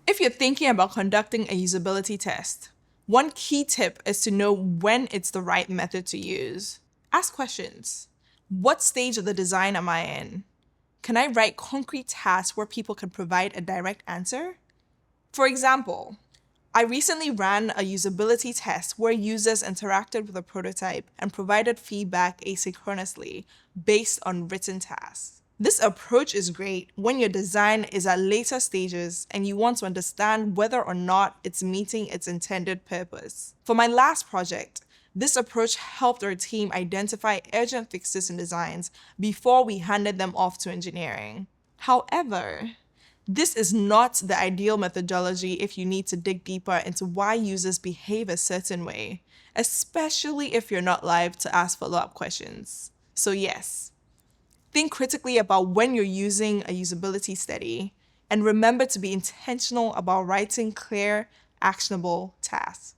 If you're thinking about conducting a usability test, one key tip is to know when it's the right method to use. Ask questions. What stage of the design am I in? Can I write concrete tasks where people can provide a direct answer? For example, I recently ran a usability test where users interacted with a prototype and provided feedback asynchronously based on written tasks. This approach is great when your design is at later stages and you want to understand whether or not it's meeting its intended purpose. For my last project, this approach helped our team identify urgent fixes in designs before we handed them off to engineering. However, this is not the ideal methodology if you need to dig deeper into why users behave a certain way, especially if you're not live to ask follow-up questions. So yes, think critically about when you're using a usability study, and remember to be intentional about writing clear, actionable tasks.